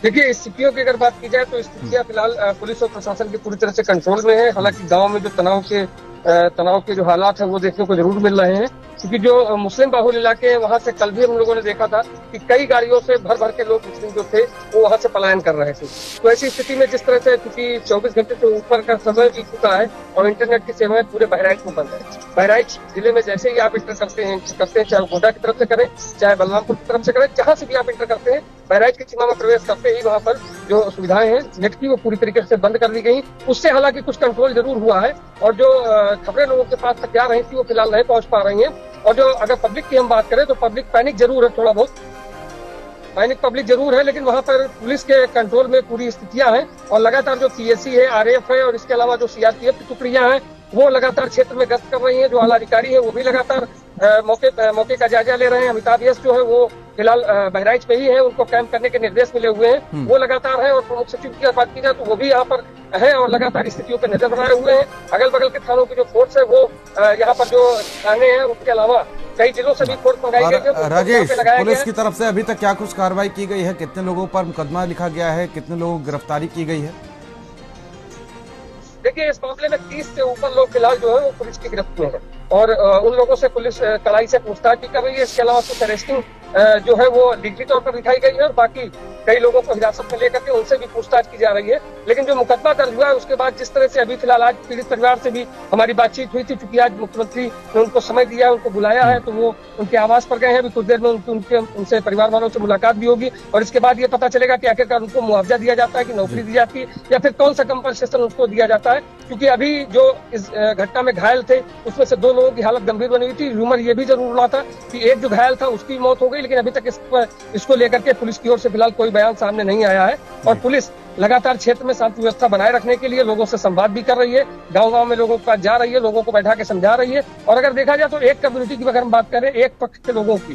देखिए, स्थितियों की अगर बात की जाए तो स्थितियां फिलहाल पुलिस और प्रशासन की पूरी तरह से कंट्रोल में है। हालांकि गांव में जो तनाव के जो हालात है वो देखने को जरूर मिल रहे हैं, क्योंकि जो मुस्लिम बाहुल इलाके हैं वहां से कल भी हम लोगों ने देखा था कि कई गाड़ियों से भर भर के लोग मुस्लिम जो थे वो वहां से पलायन कर रहे थे। तो ऐसी स्थिति में जिस तरह से, क्योंकि 24 घंटे से ऊपर का समय बीत चुका है और इंटरनेट की सेवाएं पूरे बहराइच में बंद है। बहराइच जिले में जैसे ही आप इंटर करते हैं चाहे गोड्डा की तरफ से करें, चाहे बलरामपुर की तरफ से करें, जहां से भी आप इंटर करते हैं, बहराइच की सीमा में प्रवेश करते ही वहां पर जो सुविधाएं हैं नेट की वो पूरी तरीके से बंद कर दी गई। उससे हालांकि कुछ कंट्रोल जरूर हुआ है और जो खबरें लोगों के पास तक जा रही थी वो फिलहाल नहीं पहुंच पा रही हैं। और जो अगर पब्लिक की हम बात करें तो पब्लिक पैनिक जरूर है, थोड़ा बहुत पैनिक पब्लिक जरूर है, लेकिन वहां पर पुलिस के कंट्रोल में पूरी स्थितियां हैं और लगातार जो पीएसी है, आरएएफ है और इसके अलावा जो सीआरपीएफ की टुकड़ियां हैं वो लगातार क्षेत्र में गश्त कर रही हैं। जो आला अधिकारी है वो भी लगातार मौके का जायजा ले रहे हैं। अमिताभ यश जो है वो फिलहाल बहराइच में ही है, उनको कैंप करने के निर्देश मिले हुए हैं, वो लगातार है। और प्रमुख सचिव की बात की जाए तो वो भी यहाँ पर है और लगातार स्थितियों पर नजर बनाए हुए हैं। अगल बगल के थानों की जो फोर्स है वो यहाँ पर जो थाने हैं उसके अलावा कई जिलों से भी फोर्स मंगाई गई है। राजेश, पुलिस की तरफ से अभी तक क्या कुछ कार्रवाई की गई है? कितने लोगों पर मुकदमा लिखा गया है? कितने लोगों की गिरफ्तारी की गई है? देखिए, इस मामले में 30 से ऊपर लोग फिलहाल जो है वो पुलिस की गिरफ्त में है और उन लोगों से पुलिस कड़ाई से पूछताछ भी कर रही है। इसके अलावा कुछ अरेस्टिंग जो है वो लिखित तौर पर दिखाई गई है और बाकी कई लोगों को हिरासत में लेकर के उनसे भी पूछताछ की जा रही है। लेकिन जो मुकदमा दर्ज हुआ है उसके बाद जिस तरह से अभी फिलहाल आज पीड़ित परिवार से भी हमारी बातचीत हुई थी, क्योंकि आज मुख्यमंत्री ने उनको समय दिया है, उनको बुलाया है, तो वो उनके आवास पर गए हैं। अभी कुछ देर में उनसे परिवार वालों से मुलाकात भी होगी और इसके बाद ये पता चलेगा कि आखिरकार उनको मुआवजा दिया जाता है कि नौकरी दी जाती है या फिर कौन सा कंपनसेशन उनको दिया जाता है। क्योंकि अभी जो इस घटना में घायल थे उसमें से 2 लोगों की हालत गंभीर बनी हुई थी। रूमर ये भी जरूर उड़ा था कि एक जो घायल था उसकी मौत हो गई, लेकिन अभी तक इसको लेकर के पुलिस की ओर से फिलहाल कोई बयान सामने नहीं आया है। और पुलिस लगातार क्षेत्र में शांति व्यवस्था बनाए रखने के लिए लोगों से संवाद भी कर रही है, गांव-गांव में लोगों के पास जा रही है, लोगों को बैठा के समझा रही है। और अगर देखा जाए तो एक कम्युनिटी की अगर हम बात करें, एक पक्ष के लोगों की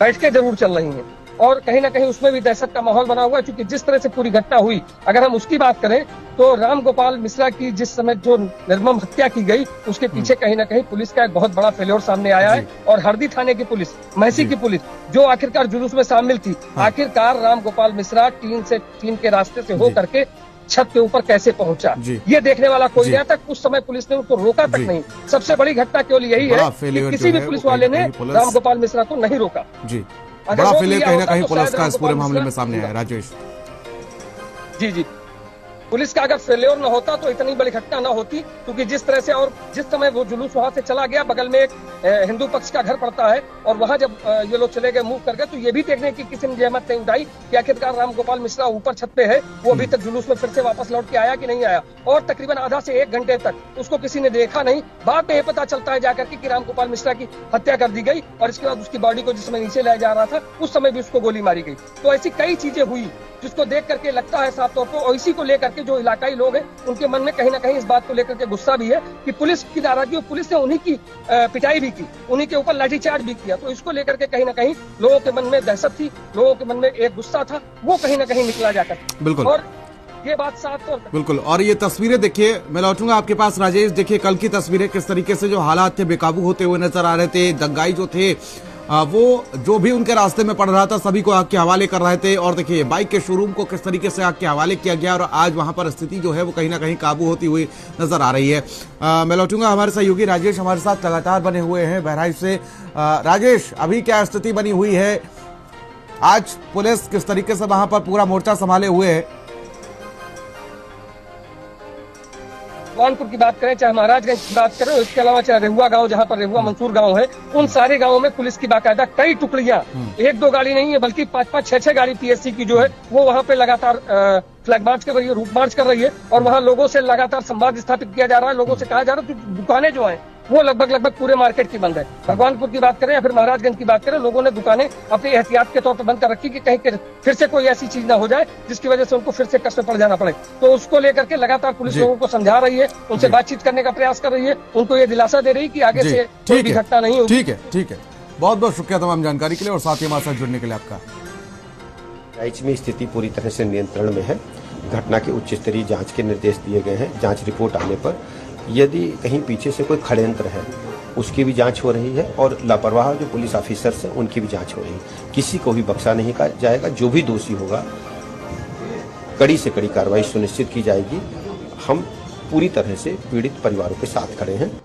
बैठकें जरूर चल रही हैं और कहीं ना कहीं उसमें भी दहशत का माहौल बना हुआ है। क्योंकि जिस तरह से पूरी घटना हुई, अगर हम उसकी बात करें तो राम गोपाल मिश्रा की जिस समय जो निर्मम हत्या की गई उसके पीछे कहीं ना कहीं पुलिस का एक बहुत बड़ा फेल्योर सामने आया है। और हरदी थाने की पुलिस, महसी की पुलिस जो आखिरकार जुलूस में शामिल थी, आखिरकार राम गोपाल मिश्रा टीन के रास्ते से हो करके छत के ऊपर कैसे पहुंचा, ये देखने वाला कोई नहीं था। उस समय पुलिस ने उनको रोका तक नहीं। सबसे बड़ी घटना केवल यही है कि किसी भी पुलिस वाले ने राम गोपाल मिश्रा को नहीं रोका। बड़ा फेलियर कहीं ना कहीं पुलिस का इस पूरे मामले में सामने आया। राजेश जी, पुलिस का अगर फेल्योर न होता तो इतनी बड़ी घटना न होती। क्योंकि जिस तरह से और जिस समय वो जुलूस वहां से चला गया, बगल में एक हिंदू पक्ष का घर पड़ता है और वहां जब ये लोग चले गए, मूव कर गए, तो ये भी देखने की किसी ने जहमत नहीं उठाई कि आखिरकार राम गोपाल मिश्रा ऊपर छत पे है, वो अभी तक जुलूस में फिर से वापस लौट के आया कि नहीं आया। और तकरीबन आधा से 1 घंटे तक उसको किसी ने देखा नहीं। बाद में ये पता चलता है जाकर के कि राम गोपाल मिश्रा की हत्या कर दी गई और इसके बाद उसकी बॉडी को जिस समय नीचे लाया जा रहा था उस समय भी उसको गोली मारी गई। तो ऐसी कई चीजें हुई जिसको देख करके लगता है साफ तौर पर, और इसी को लेकर के जो इलाकाई लोग हैं उनके मन में कहीं ना कहीं इस बात को लेकर के गुस्सा भी है कि पुलिस की नाराजगी, और पुलिस ने उन्हीं की पिटाई भी की, उन्हीं के ऊपर लाठीचार्ज भी किया। तो इसको लेकर के कहीं ना कहीं लोगों के मन में दहशत थी, लोगों के मन में एक गुस्सा था, वो कहीं ना कहीं निकला जाकर। बिल्कुल, और ये बात साफ तौर पर बिल्कुल। और ये तस्वीरें देखिए, मैं लौटूंगा आपके पास राजेश। देखिए कल की तस्वीरें, किस तरीके से जो हालात थे बेकाबू होते हुए नजर आ रहे थे। दंगाई जो थे वो जो भी उनके रास्ते में पड़ रहा था सभी को आग के हवाले कर रहे थे। और देखिए बाइक के शोरूम को किस तरीके से आग के हवाले किया गया और आज वहां पर स्थिति जो है वो कहीं ना कहीं काबू होती हुई नजर आ रही है। मैं लौटूंगा, हमारे सहयोगी राजेश हमारे साथ लगातार बने हुए हैं बहराइच से। राजेश, अभी क्या स्थिति बनी हुई है? आज पुलिस किस तरीके से वहां पर पूरा मोर्चा संभाले हुए है? भगवानपुर की बात करें, चाहे महाराजगंज की बात करें, इसके अलावा चाहे रेहुआ गांव, जहां पर रेहुआ मंसूर गांव है, उन सारे गांवों में पुलिस की बाकायदा कई टुकड़ियां, 1-2 गाड़ी नहीं है बल्कि 5-5, 6-6 गाड़ी पीएससी की जो है वो वहां पे लगातार फ्लैग मार्च कर रही है, रूट मार्च कर रही है। और वहां लोगों से लगातार संवाद स्थापित किया जा रहा है। लोगों से कहा जा रहा है कि दुकानें जो हैं वो लगभग पूरे मार्केट की बंद है। भगवानपुर की बात करें या फिर महाराजगंज की बात करें, लोगों ने दुकानें अपनी एहतियात के तौर पर बंद कर रखी कि कहीं फिर से कोई ऐसी चीज ना हो जाए जिसकी वजह से उनको फिर से कष्ट में पड़ जाना पड़े। तो उसको लेकर के लगातार पुलिस लोगों को समझा रही है, उनसे बातचीत करने का प्रयास कर रही है, उनको ये दिलासा दे रही है कि आगे से कोई भी घटना नहीं होगी। ठीक है। बहुत बहुत शुक्रिया तमाम जानकारी के लिए और साथ ही हमारे साथ जुड़ने के लिए आपका। बहराइच में स्थिति पूरी तरह से नियंत्रण में है। घटना के उच्च स्तरीय जांच के निर्देश दिए गए हैं। जांच रिपोर्ट आने पर यदि कहीं पीछे से कोई षड्यंत्र है उसकी भी जांच हो रही है और लापरवाह जो पुलिस ऑफिसर्स हैं उनकी भी जांच हो रही है। किसी को भी बख्शा नहीं जाएगा। जो भी दोषी होगा कड़ी से कड़ी कार्रवाई सुनिश्चित की जाएगी। हम पूरी तरह से पीड़ित परिवारों के साथ खड़े हैं।